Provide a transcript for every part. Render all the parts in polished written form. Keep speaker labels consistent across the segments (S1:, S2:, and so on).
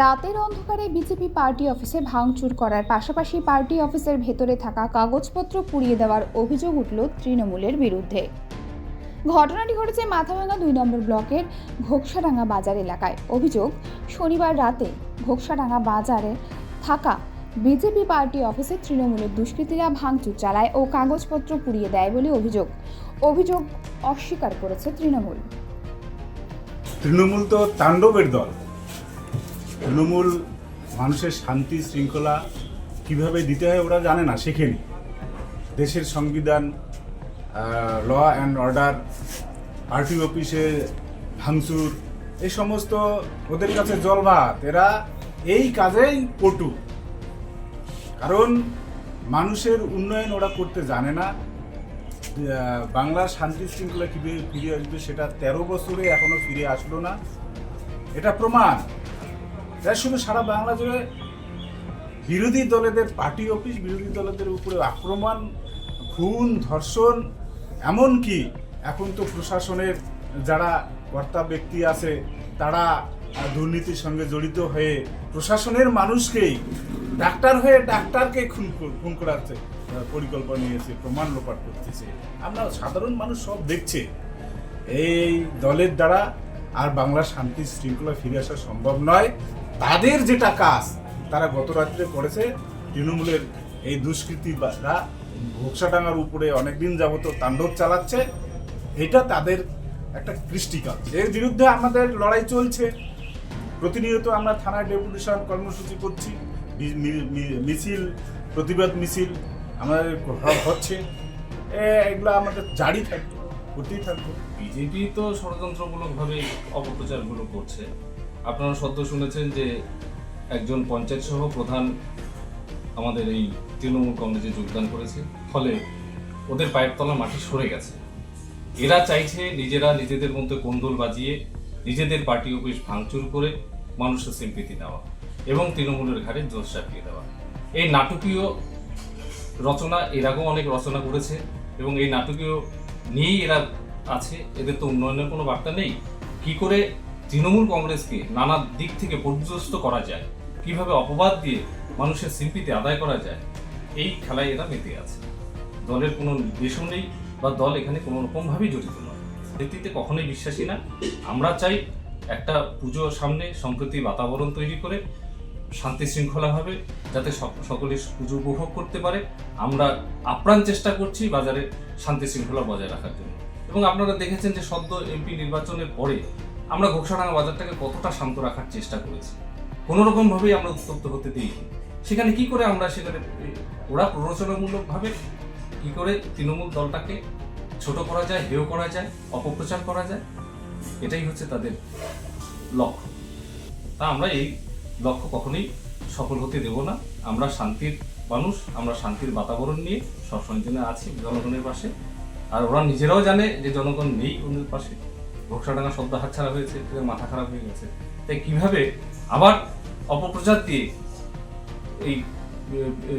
S1: রাতের অন্ধকারে BJP party অফিসে ভাঙচুর করার পাশাপাশি পার্টি অফিসের ভেতরে থাকা কাগজপত্র পুড়িয়ে দেওয়ার অভিযোগ উঠল তৃণমূলের বিরুদ্ধে। ঘটনাটি ঘটেছে মাথাভাঙা ২ নম্বর ব্লকের ঘোকসাডাঙ্গা বাজার এলাকায়। অভিযোগ, শনিবার রাতে ঘোকসাডাঙ্গা বাজারে থাকা বিজেপি পার্টি অফিসে তৃণমূলের দুষ্কৃতীরা ভাঙচুর চালায় ও কাগজপত্র পুড়িয়ে দেয় বলে অভিযোগ অস্বীকার করেছে তৃণমূল।
S2: তৃণমূল তো তাণ্ডবের দল। তৃণমূল মানুষের শান্তি শৃঙ্খলা কিভাবে দিতে হয় ওরা জানে না, শেখেনি। দেশের সংবিধান, ল অ্যান্ড অর্ডার, পার্টি অফিসে ভাঙচুর, এই সমস্ত ওদের কাছে জলভাত। এরা এই কাজেই পটু, কারণ মানুষের উন্নয়ন ওরা করতে জানে না। বাংলার শান্তি শৃঙ্খলা কীভাবে ফিরে আসবে সেটা 13 বছরে এখনো ফিরে আসলো না। এটা প্রমাণ। তাই শুধু সারা বাংলা জুড়ে বিরোধী দলেদের পার্টি অফিস, বিরোধী দলেদের উপরে আক্রমণ, খুন, ধর্ষণ, এমনকি এখন তো প্রশাসনের যারা কর্তা ব্যক্তি আছে তারা দুর্নীতির সঙ্গে জড়িত হয়ে প্রশাসনের মানুষকেই, ডাক্তার হয়ে ডাক্তারকে খুন করার পরিকল্পনা নিয়েছে, প্রমাণ লোপাট করতেছে। আমরা সাধারণ মানুষ সব দেখছে। এই দলের দ্বারা আর বাংলার শান্তি শৃঙ্খলা ফিরে আসা সম্ভব নয়। তাদের যেটা কাজ তারা গত রাত্রে করেছে, তৃণমূলের এই দুষ্কৃতীরা ঘোকসাডাঙ্গার উপরে অনেকদিন যাবত তাণ্ডব চালাচ্ছে। এটা তাদের একটা কৃষ্টিকাজ। এর বিরুদ্ধে আমাদের লড়াই চলছে। প্রতিনিয়ত আমরা থানায় ডেপুটেশন কর্মসূচি করছি, মিছিল, প্রতিবাদ মিছিল আমাদের হচ্ছে। এগুলো আমাদের জারি থাকবে, করতেই থাকবে।
S3: বিজেপি তো ষড়যন্ত্রমূলকভাবে অপপ্রচারগুলো করছে। আপনারা সদ্য শুনেছেন যে একজন পঞ্চায়েত সহ প্রধান আমাদের এই তৃণমূল কংগ্রেসে যোগদান করেছে, ফলে ওদের পায়ের তলা মাটি সরে গেছে। এরা চাইছে নিজেরা নিজেদের মধ্যে কোন্দল বাজিয়ে নিজেদের পার্টি অফিস ভাঙচুর করে মানুষের সিম্পিতি নেওয়া এবং তৃণমূলের ঘাড়ে জোর চাপিয়ে দেওয়া। এই নাটকীয় রচনা এর আগেও অনেক রচনা করেছে এবং এই নাটকীয় নিয়েই এরা আছে। এদের তো উন্নয়নের কোনো বার্তা নেই। কি করে তৃণমূল কংগ্রেসকে নানা দিক থেকে পর্যস্ত করা যায়, কিভাবে অপবাদ দিয়ে মানুষের সিম্পিতি আদায় করা যায়, এই খেলায় এরা মেতে আছে। দলের কোনো নির্দেশও নেই বা দল এখানে কোনো রকমভাবেই জড়িত নয়। নীতিতে কখনোই বিশ্বাসী না। আমরা চাই একটা পুজোর সামনে সম্প্রীতি বাতাবরণ তৈরি করে শান্তি শৃঙ্খলাভাবে যাতে সকলে পুজো উপভোগ করতে পারে। আমরা আপ্রাণ চেষ্টা করছি বাজারে শান্তি শৃঙ্খলা বজায় রাখার জন্য। এবং আপনারা দেখেছেন যে সদ্য এমপি নির্বাচনের পরে আমরা ঘোকসাডাঙ্গা বাজারটাকে কতটা শান্ত রাখার চেষ্টা করেছি। কোনো রকমভাবেই আমরা উত্তপ্ত হতে দিইনি। সেখানে কি করে আমরা ওরা প্ররোচনামূলকভাবে কি করে তৃণমূল দলটাকে ছোট করা যায়, হেয় করা যায়, অপপ্রচার করা যায়, এটাই হচ্ছে তাদের লক্ষ্য। তা আমরা এই লক্ষ্য কখনোই সফল হতে দেব না। আমরা শান্তির মানুষ, আমরা শান্তির বাতাবরণ নিয়ে সবসময় জন্য আছি জনগণের পাশে। আর ওরা নিজেরাও জানে যে জনগণ নেই ওদের পাশে। ঘোকসাডাঙ্গা শব্দ হাতছাড়া হয়েছে, এদের মাথা খারাপ হয়ে গেছে। তাই কিভাবে আবার অপপ্রচার দিয়ে এই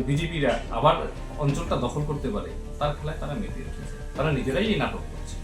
S3: বিজেপিরা আবার অঞ্চলটা দখল করতে পারে, তার খেলায় তারা মেতে উঠেছে। তারা নিজেরাই এই নাটক করছে।